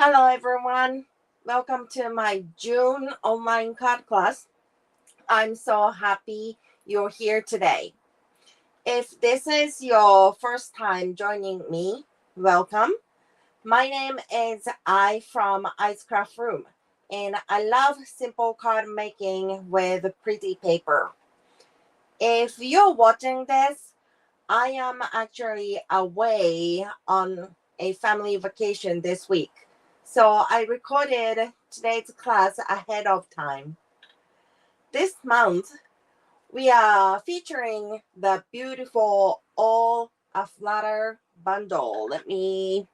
Hello everyone, welcome to my June online card class. I'm so happy you're here today. If this is your first time joining me, welcome. My name is I from Icecraft Room, and I love simple card making with pretty paper. If you're watching this, I am actually away on a family vacation this week. So I recorded today's class ahead of time. This month, we are featuring the beautiful All Aflutter Bundle. Let me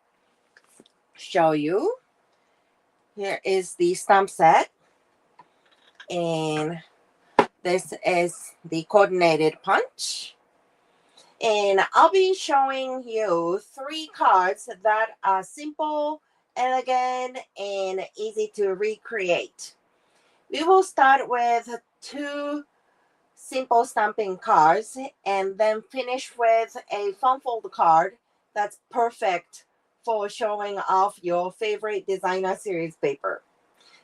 show you. Here is the stamp set. And this is the coordinated punch. And I'll be showing you 3 cards that are simple, elegant, and easy to recreate. We will start with 2 simple stamping cards and then finish with a fun fold card that's perfect for showing off your favorite designer series paper.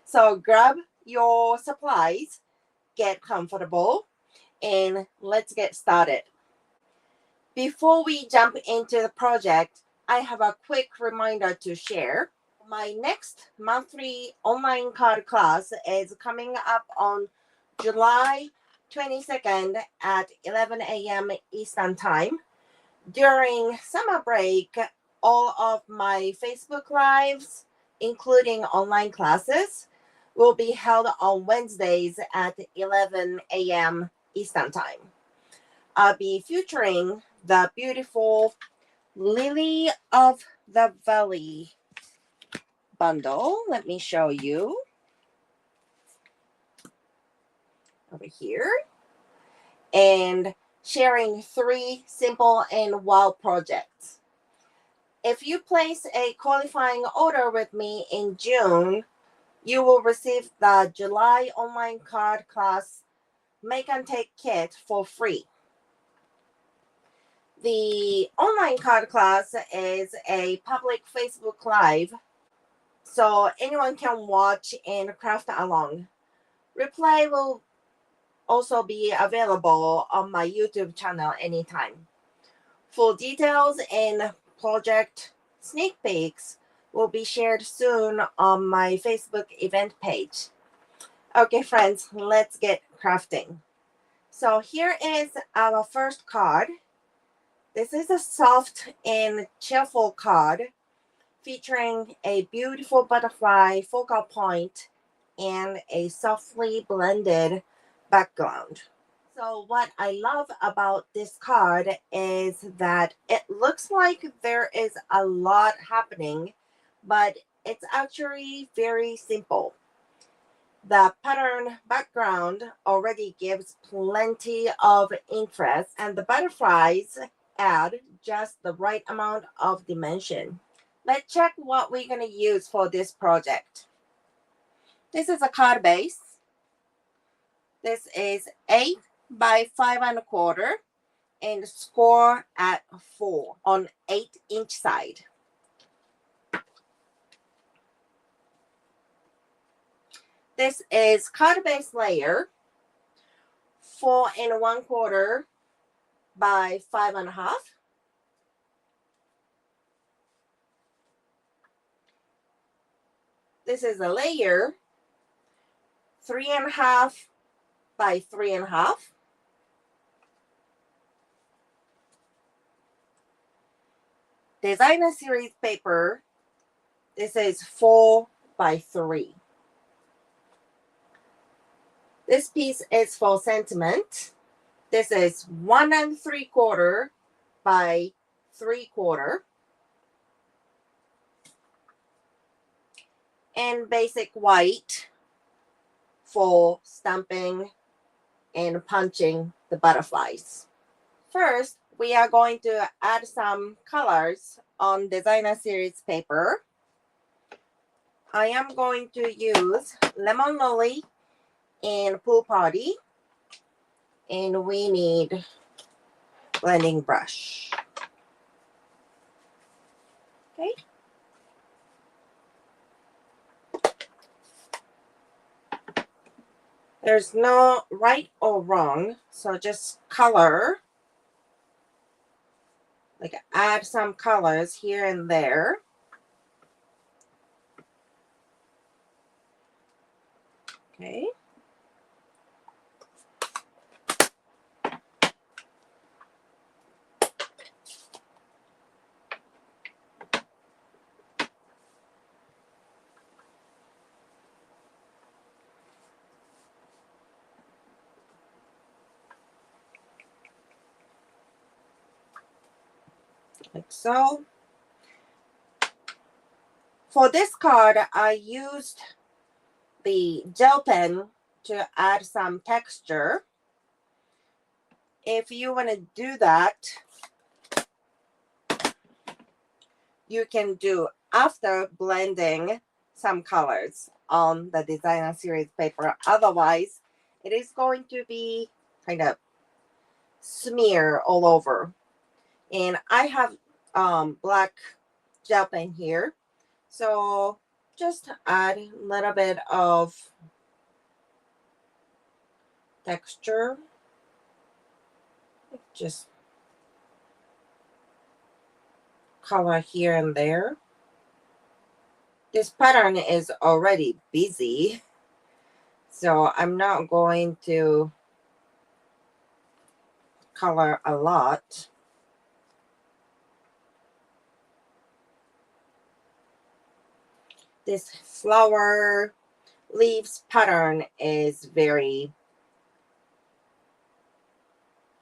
So grab your supplies, get comfortable, and let's get started. Before we jump into the project, I have a quick reminder to share. My next monthly online card class is coming up on July 22nd at 11 a.m. Eastern Time. During summer break, all of my Facebook Lives, including online classes, will be held on Wednesdays at 11 a.m. Eastern Time. I'll be featuring the beautiful Lily of the Valley bundle. Let me show you over here. And sharing 3 simple and wild projects. If you place a qualifying order with me in June, you will receive the July online card class Make and Take Kit for free. The online card class is a public Facebook Live, so anyone can watch and craft along. Replay will also be available on my YouTube channel anytime. Full details and project sneak peeks will be shared soon on my Facebook event page. Okay, friends, let's get crafting. So here is our first card. This is a soft and cheerful card featuring a beautiful butterfly focal point and a softly blended background. So what I love about this card is that it looks like there is a lot happening, but it's actually very simple. The pattern background already gives plenty of interest, and the butterflies add just the right amount of dimension. Let's check what we're going to use for this project. This is a card base. This is 8 by 5¼ and score at 4 on 8-inch side. This is card base layer 4¼ by 5½. This is a layer 3½ by 3½. Designer series paper. This is 4 by 3. This piece is for sentiment. This is 1¾ by 3/4. And basic white for stamping and punching the butterflies. First, we are going to add some colors on designer series paper. I am going to use Lemon Lily and Pool Party. And we need blending brush. Okay. There's no right or wrong, so just color, like add some colors here and there. Okay. Like so. For this card, I used the gel pen to add some texture. If you want to do that, you can do after blending some colors on the designer series paper. Otherwise, it is going to be kind of smear all over. And I have black gel pen here, so just add a little bit of texture, just color here and there. This pattern is already busy, so I'm not going to color a lot. This flower leaves pattern is very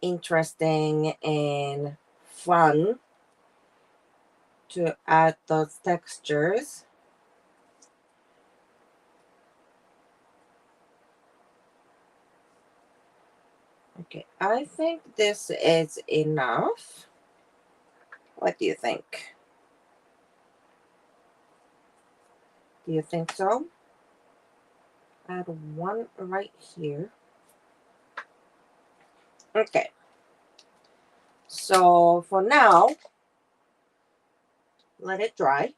interesting and fun to add those textures. Okay, I think this is enough. What do you think? Do you think so? Add one right here. Okay. So for now, let it dry.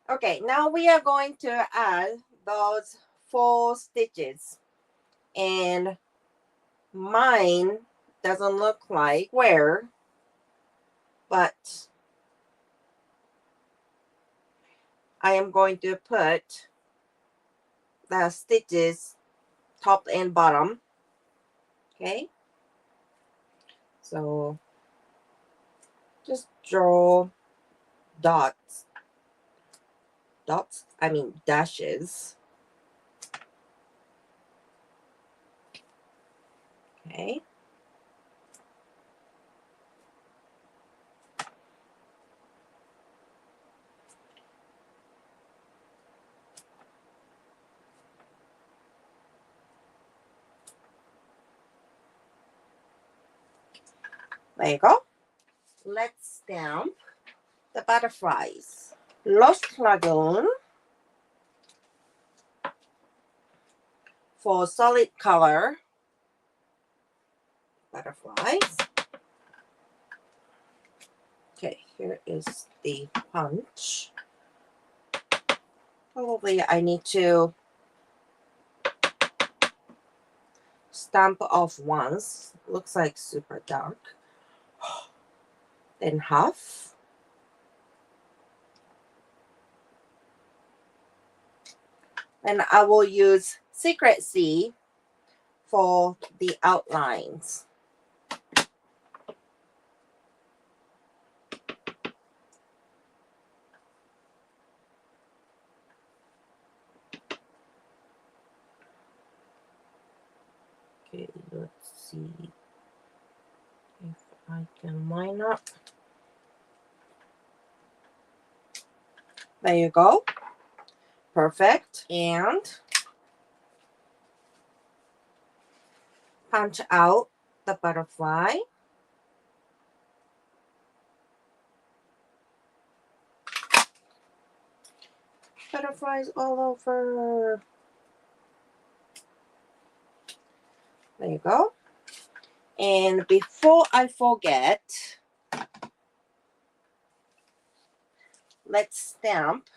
Okay, now we are going to add those 4 stitches. And mine doesn't look like square, but I am going to put the stitches top and bottom. Okay, so just draw dots, I mean dashes. Okay, there you go. Let's stamp the butterflies. Lost Lagoon for solid color butterflies. Okay, here is the punch. Probably I need to stamp off once. Looks like super dark. Then half. And I will use Secret C for the outlines. Okay, let's see if I can line up. There you go. Perfect. And punch out the butterfly. Butterflies all over. There you go. And before I forget, let's stamp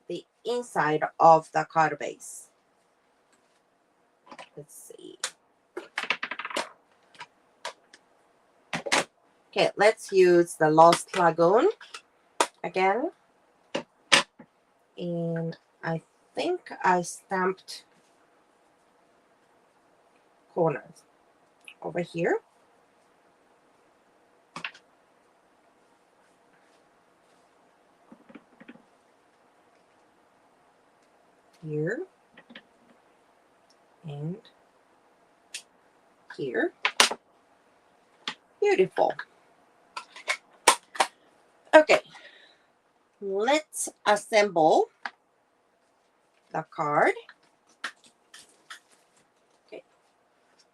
the inside of the card base. let's see. Okay, let's use the Lost Lagoon again. And I think I stamped corners over here. Here. And here. Beautiful. Okay, let's assemble the card. Okay,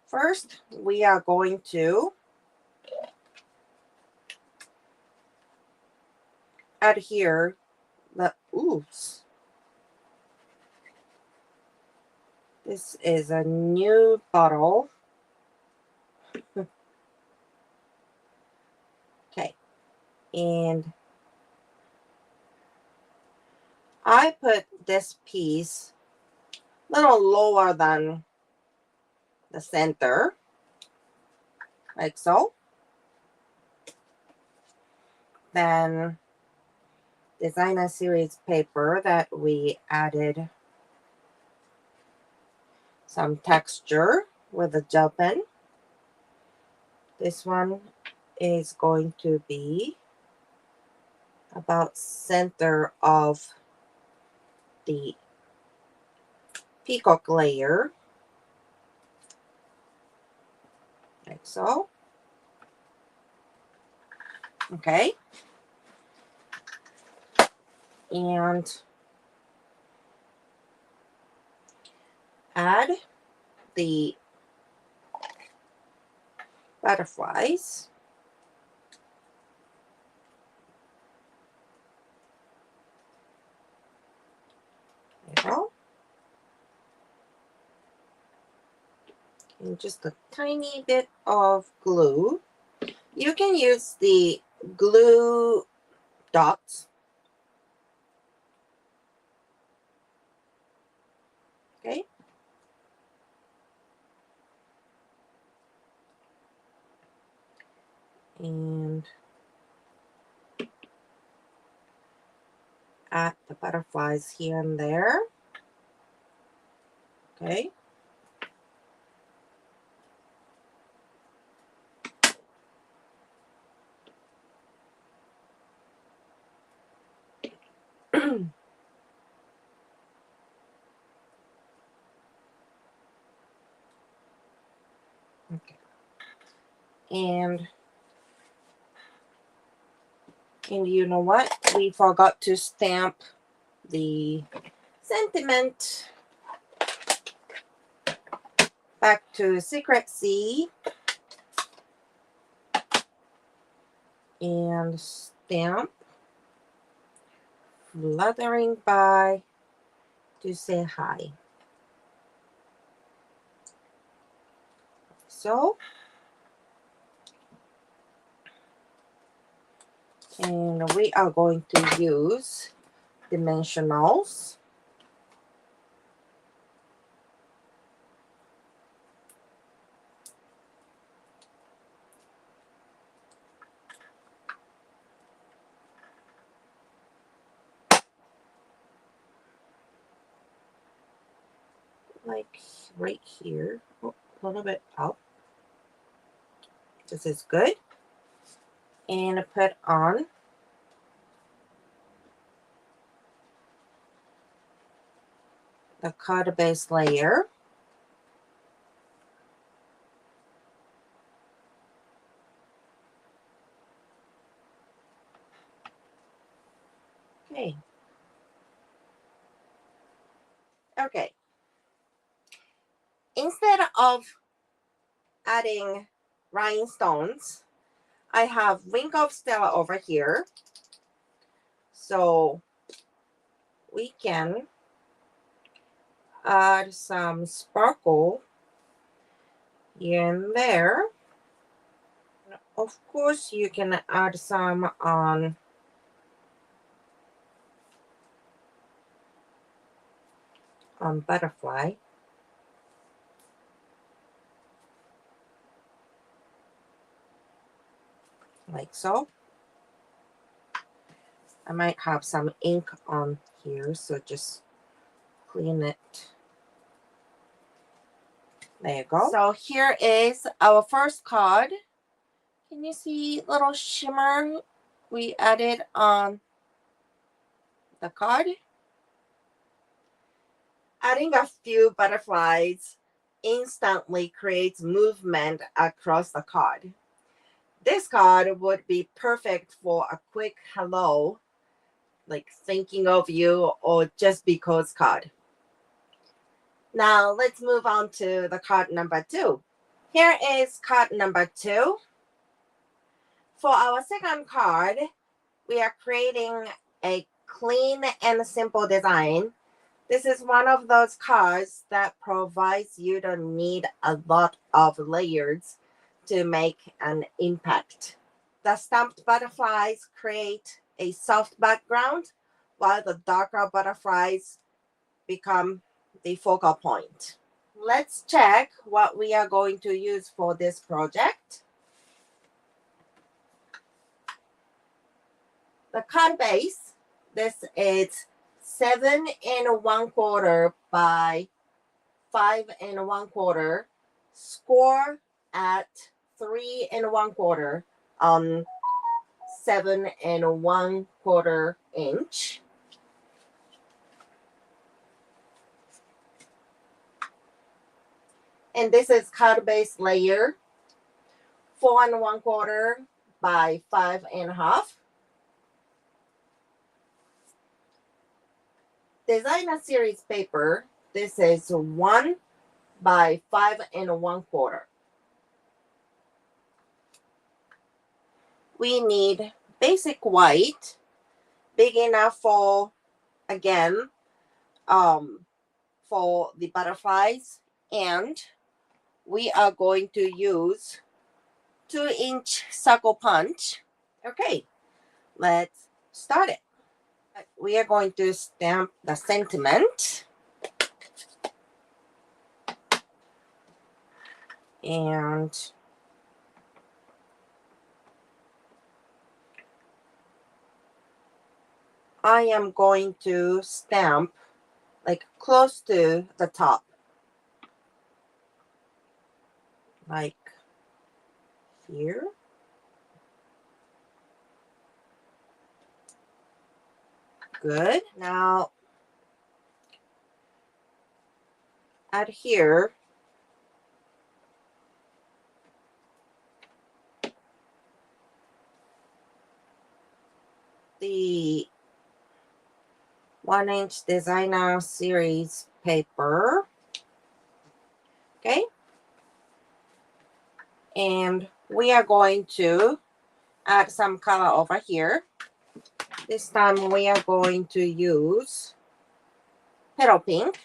first we are going to adhere the oops. This is a new bottle. Okay, and I put this piece a little lower than the center, like so. Then designer series paper that we added some texture with a gel pen. This one is going to be about center of the peacock layer, like so. Okay, and add the butterflies. There you go. And just a tiny bit of glue. You can use the glue dots. Okay. And add the butterflies here and there. Okay. Okay. And you know what? We forgot to stamp the sentiment. Back to Secrecy. And stamp. Fluttering by to say hi. So. And we are going to use dimensionals. Like right here. Oh, a little bit up. This is good. And put on the card base layer. Okay. Okay. Instead of adding rhinestones, I have Wing of Stella over here. So we can add some sparkle here and there. Of course, you can add some on butterfly. like so. I might have some ink on here, so just clean it. There you go. So here is our first card. Can you see little shimmer we added on the card? Adding a few butterflies instantly creates movement across the card. This card would be perfect for a quick hello, like thinking of you, or just because card. Now let's move on to the card number 2. Here is card number 2. For our second card, we are creating a clean and simple design. This is one of those cards that provides you don't need a lot of layers to make an impact. The stamped butterflies create a soft background, while the darker butterflies become the focal point. Let's check what we are going to use for this project. The card base, this is 7 1/4 by 5 1/4. Score at 3 1/4 on 7 1/4 inch. And this is card base layer 4 1/4 by 5 1/2. Designer series paper, this is 1 by 5 1/4. We need basic white, big enough for, again, for the butterflies, and we are going to use 2-inch circle punch. Okay, let's start it. We are going to stamp the sentiment. And I am going to stamp like close to the top. Like here. Good. Now add here the 1-inch designer series paper. Okay. And we are going to add some color over here. This time we are going to use petal pink.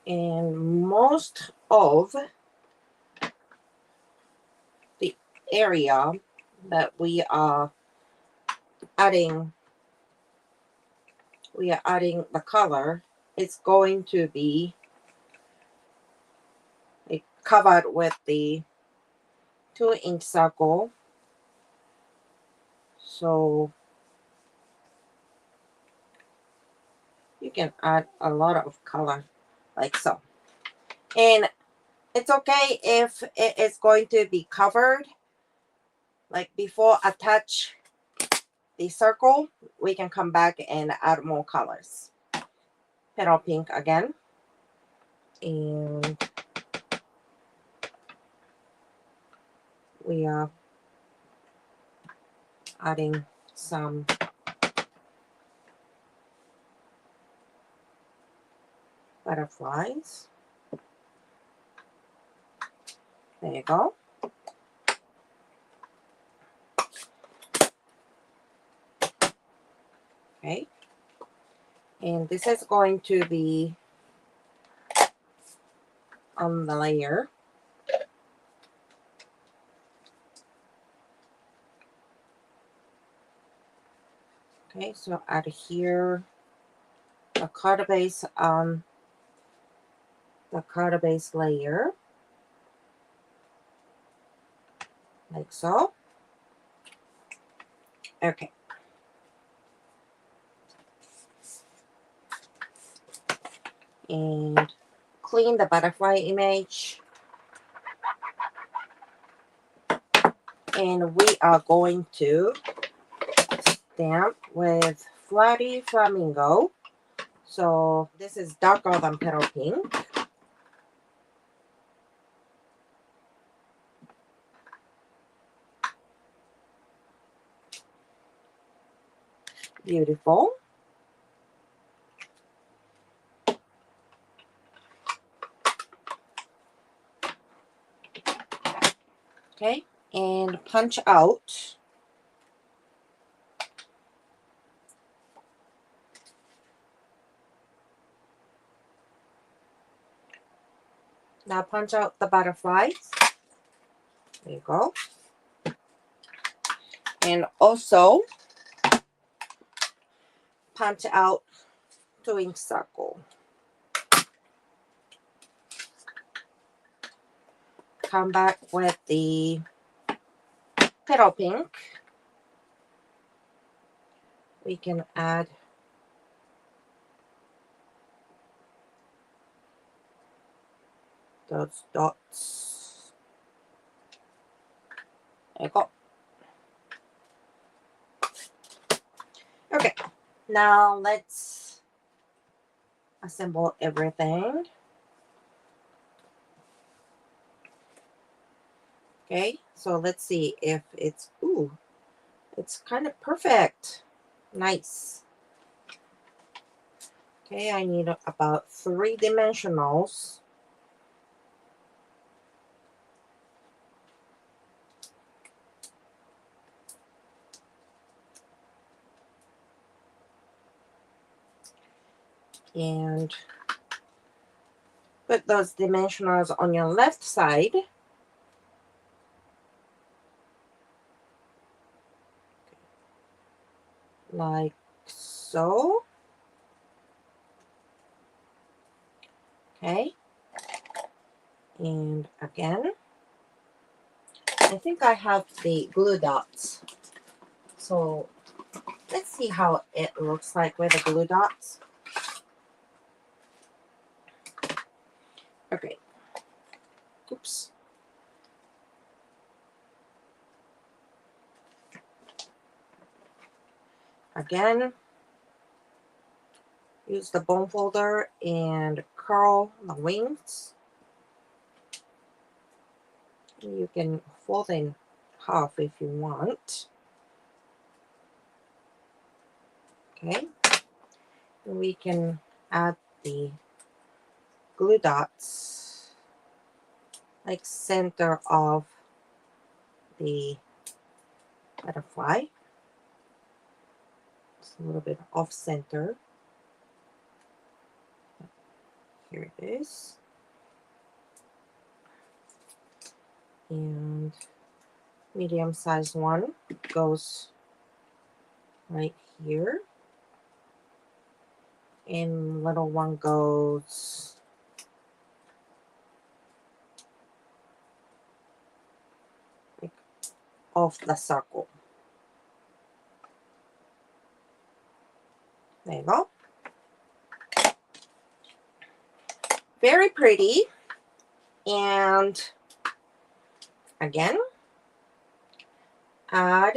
And most of the area that we are adding the color, it's going to be covered with the 2-inch circle. So you can add a lot of color like so. And it's okay if it is going to be covered. Like before attach the circle, we can come back and add more colors. Petal pink again. And we are adding some butterflies. There you go. Okay. And this is going to be on the layer. Okay, so add here the card base on the card base layer, like so. Okay. And clean the butterfly image. And we are going to stamp with Flatty Flamingo. So this is darker than petal pink. Beautiful. Okay, and punch out. Now punch out the butterflies. There you go. And also punch out 2-inch circle. Come back with the petal pink. We can add those dots. There you go. Okay, now let's assemble everything. Okay, so let's see if it's, ooh, it's kind of perfect. Nice. Okay, I need about 3 dimensionals. And put those dimensionals on your left side. Like so. Okay. And again. I think I have the glue dots. So let's see how it looks like with the glue dots. Okay. Oops. Again, use the bone folder and curl the wings. You can fold in half if you want. Okay. And we can add the glue dots like center of the butterfly. It's a little bit off center. Here it is. And medium size one goes right here. And little one goes like off the circle. There you go. Very pretty. And again, add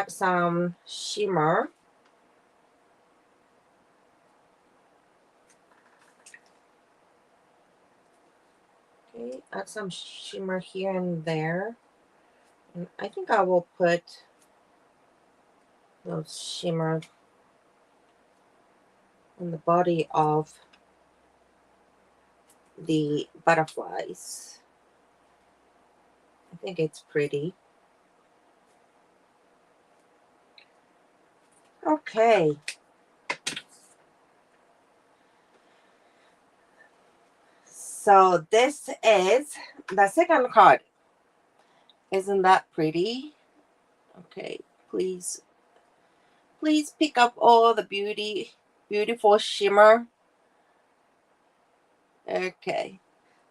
some shimmer. Okay, add some shimmer here and there. And I think I will put those shimmer on the body of the butterflies. I think it's pretty. Okay. So this is the second card. Isn't that pretty? Okay, please Please pick up all the beautiful shimmer. Okay,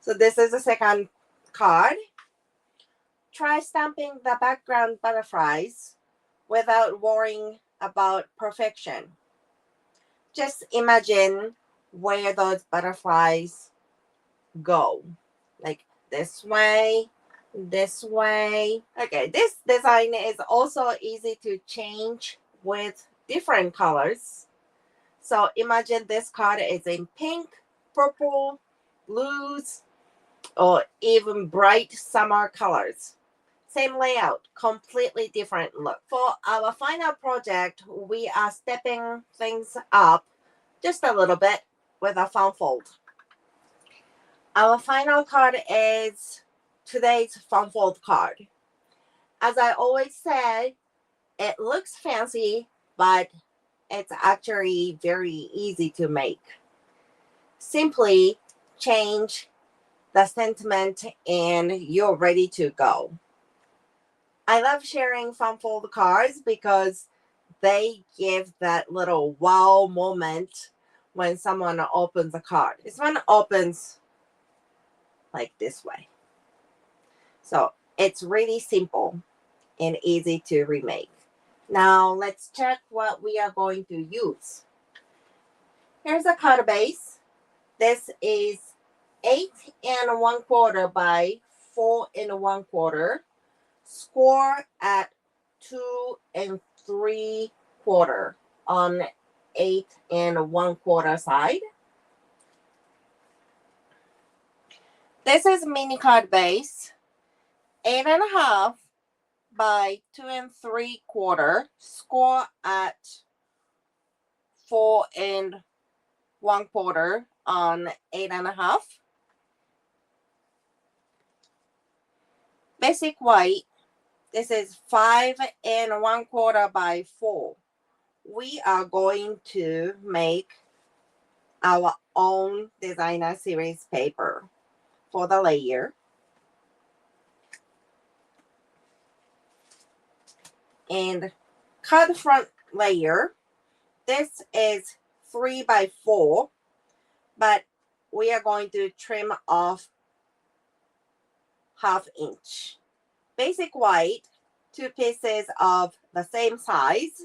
so this is the second card. Try stamping the background butterflies without worrying about perfection. Just imagine where those butterflies go. Like this way, this way. Okay, this design is also easy to change with different colors. So imagine this card is in pink, purple, blues, or even bright summer colors. Same layout, completely different look. For our final project, we are stepping things up just a little bit with a fun fold. Our final card is today's fun fold card. As I always say, it looks fancy, but it's actually very easy to make. Simply change the sentiment and you're ready to go. I love sharing fun fold cards because they give that little wow moment when someone opens a card. This one opens like this way. So it's really simple and easy to remake. Now let's check what we are going to use. Here's a card base. This is 8 1/4 by 4 1/4. Score at 2 3/4 on 8 1/4 side. This is mini card base, 8.5 by 2 3/4. Score at 4 1/4 on 8.5. Basic white. This is 5 1/4 by 4. We are going to make our own designer series paper for the layer. And cut front layer. This is 3 by 4, but we are going to trim off 1/2 inch. Basic white, 2 pieces of the same size.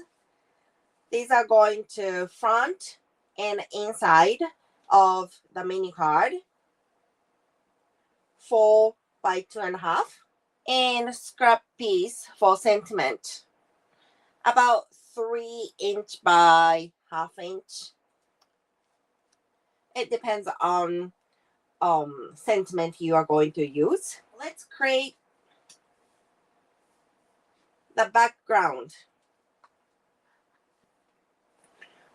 These are going to front and inside of the mini card. 4 by 2.5. And scrap piece for sentiment. About 3 inch by 1/2 inch. It depends on sentiment you are going to use. Let's create the background.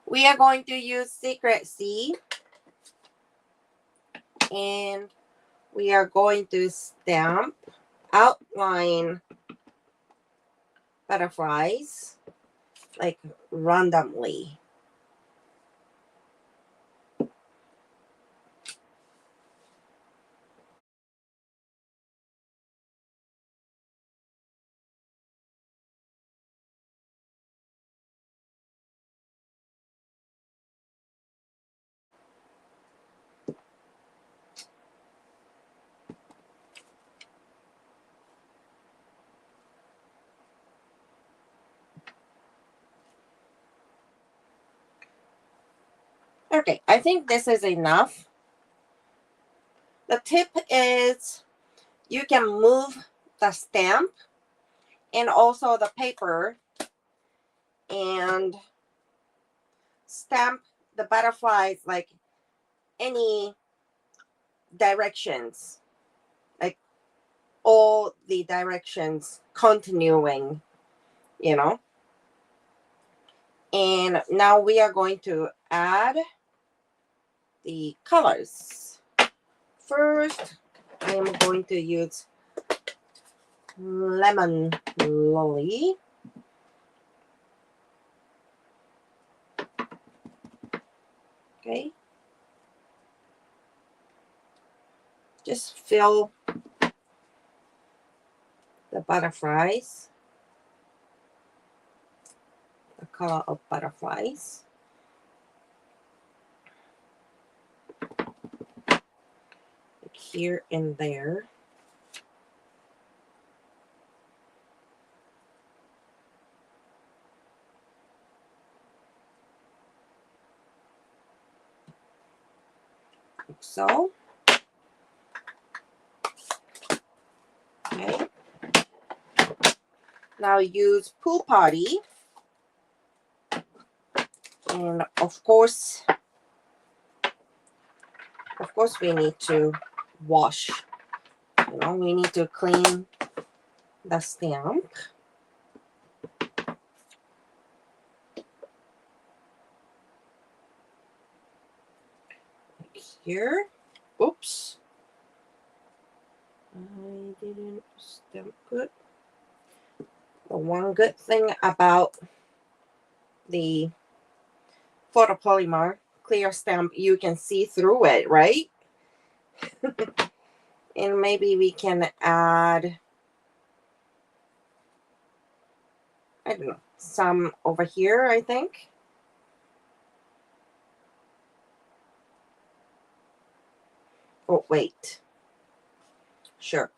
We are going to use Secret C, and we are going to stamp outline butterflies like randomly. Okay, I think this is enough. The tip is you can move the stamp and also the paper and stamp the butterflies like any directions, like all the directions continuing, you know. And now we are going to add the colors. First, I am going to use Lemon Lolly. Okay. Just fill the butterflies, the color of butterflies. Like here and there. Like so. Okay. Now use Pool Party. And of course we need to wash. You know, we need to clean the stamp. Like here. Oops. I didn't stamp good. The one good thing about the photopolymer clear stamp, you can see through it, right? And maybe we can add, I don't know, some over here, I think. Oh, wait. Sure.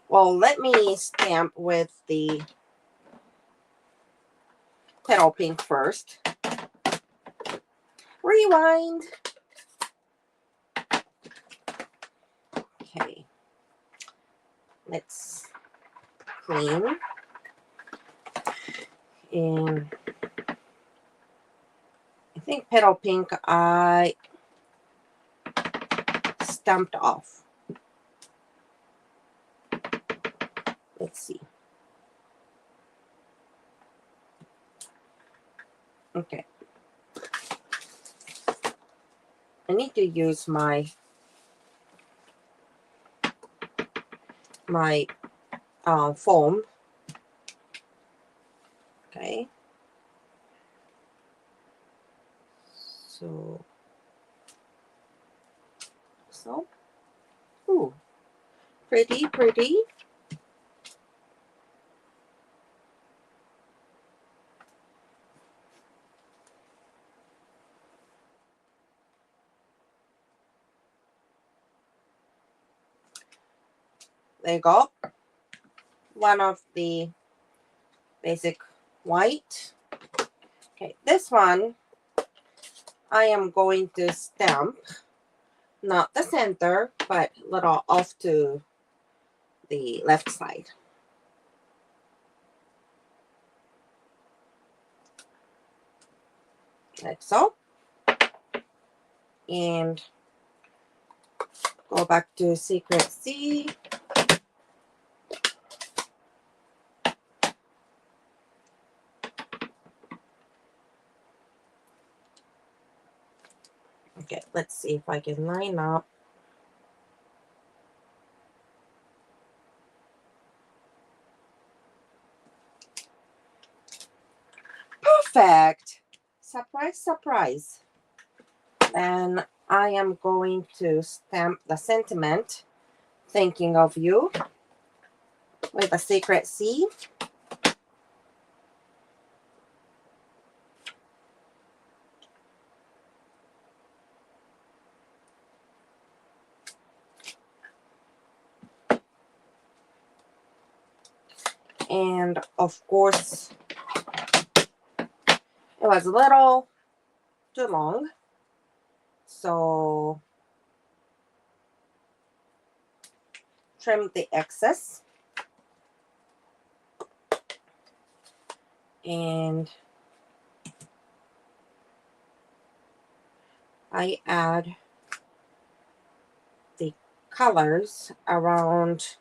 Well, let me stamp with the petal pink first. Rewind. Okay. Let's clean. And I think petal pink I stamped off. Let's see. Okay. I need to use my foam. Okay. So, ooh, pretty. There you go. One of the basic white. Okay, this one I am going to stamp, not the center, but a little off to the left side. Like so. And go back to Secret C. Okay, let's see if I can line up. Perfect. Surprise, surprise. And I am going to stamp the sentiment, thinking of you, with a Secret C. And of course, it was a little too long, so trim the excess. And I add the colors around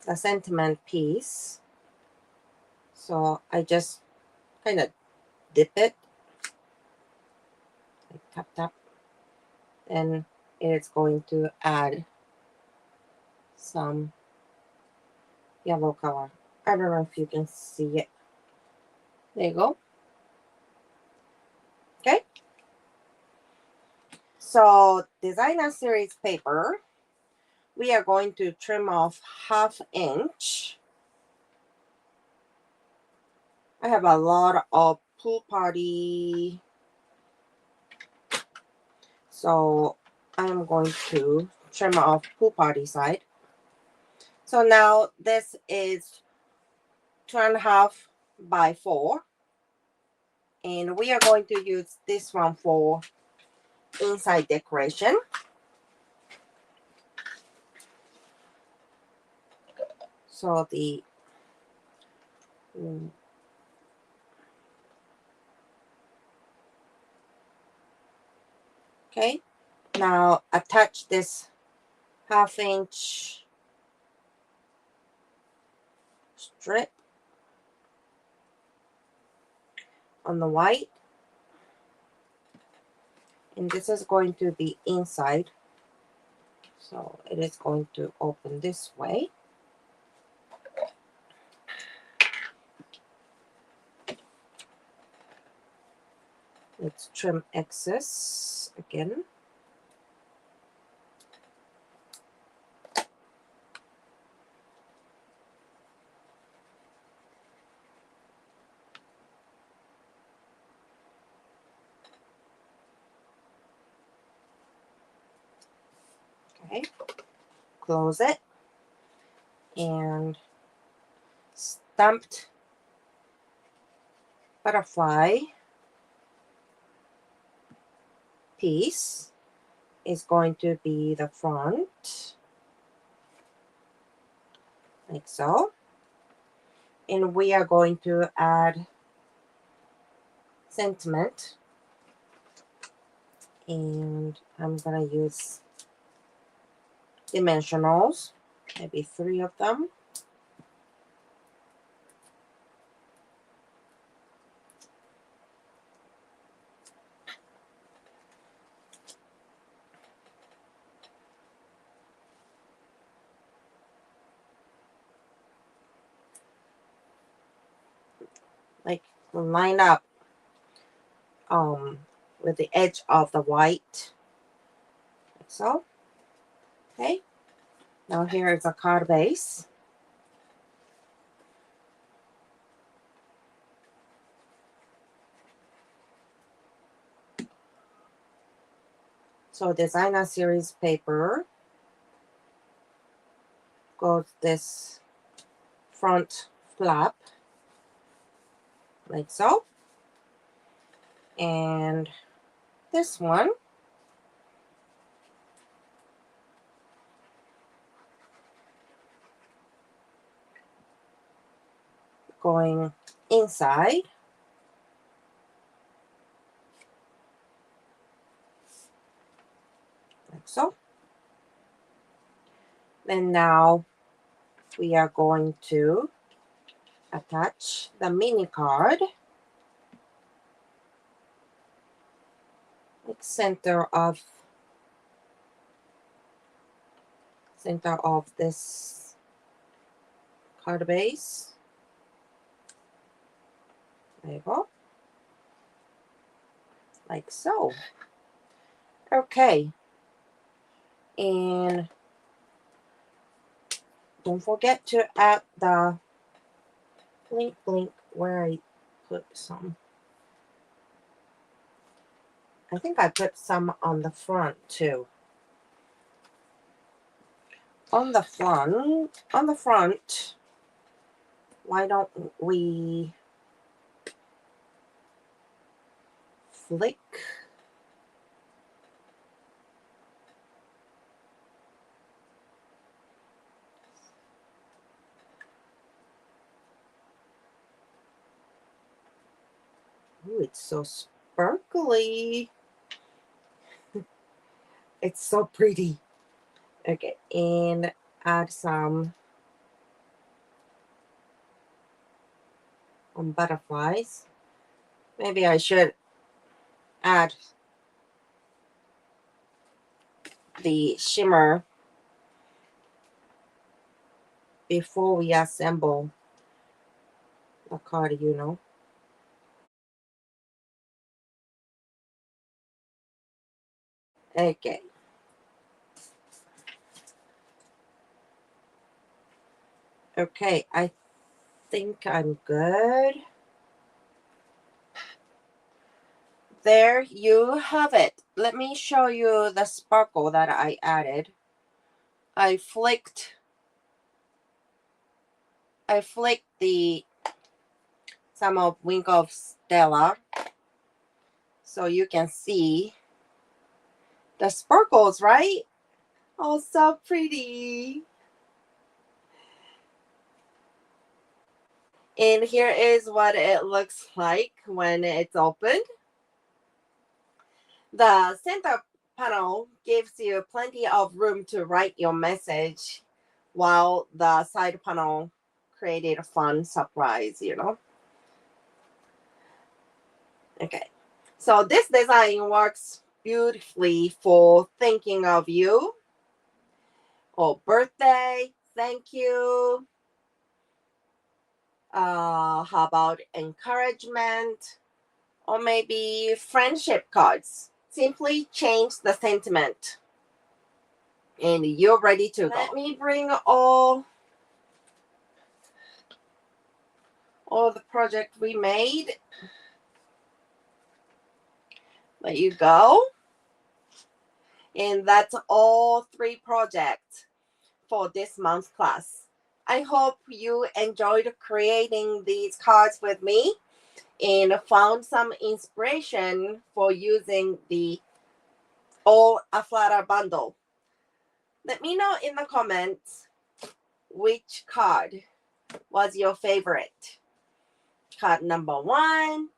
the sentiment piece. So I just kind of dip it, like tap, then it's going to add some yellow color. I don't know if you can see it. There you go. Okay. So designer series paper, we are going to trim off 1/2 inch. I have a lot of pool party, so I'm going to trim off pool party side. So now this is 2.5 by 4, and we are going to use this one for inside decoration. So the okay, now attach this 1/2 inch strip on the white, and this is going to be inside, so it is going to open this way. Let's trim excess again. Okay, close it, and stamped butterfly piece is going to be the front, like so. And we are going to add sentiment, and I'm gonna use dimensionals, maybe 3 of them. Like line up with the edge of the white, like so. Okay, now here is a card base. So designer series paper goes this front flap, like so. And this one going inside, like so. Then now we are going to attach the mini card, like center of this card base. There you go, like so. Okay, and don't forget to add the blink where I put some. I think I put some on the front too. On the front, why don't we flick ooh, it's so sparkly. It's so pretty. Okay, and add some butterflies. Maybe I should add the shimmer before we assemble the card, you know. Okay. Okay, I think I'm good. there you have it. Let me show you the sparkle that I added. I flicked the some of Wing of Stella so you can see the sparkles, right? Oh, so pretty. And here is what it looks like when it's opened. The center panel gives you plenty of room to write your message, while the side panel created a fun surprise, Okay, so this design works beautifully for thinking of you or birthday, thank you. How about encouragement or maybe friendship cards? Simply change the sentiment and you're ready to go. Let me bring all the project we made. There you go. And that's all 3 projects for this month's class. I hope you enjoyed creating these cards with me and found some inspiration for using the All Aflutter Bundle. Let me know in the comments which card was your favorite. Card number 1,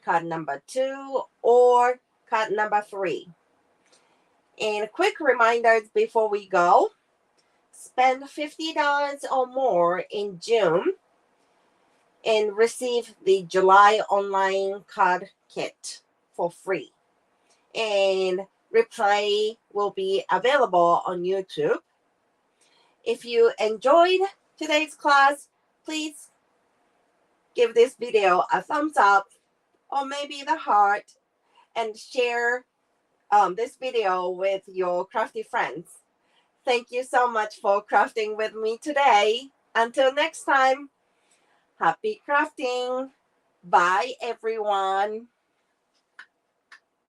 card number 2, or card number 3. And quick reminders before we go. Spend $50 or more in June and receive the July online card kit for free. And replay will be available on YouTube. If you enjoyed today's class, please give this video a thumbs up or maybe the heart and share this video with your crafty friends. Thank you so much for crafting with me today. Until next time, happy crafting. Bye, everyone.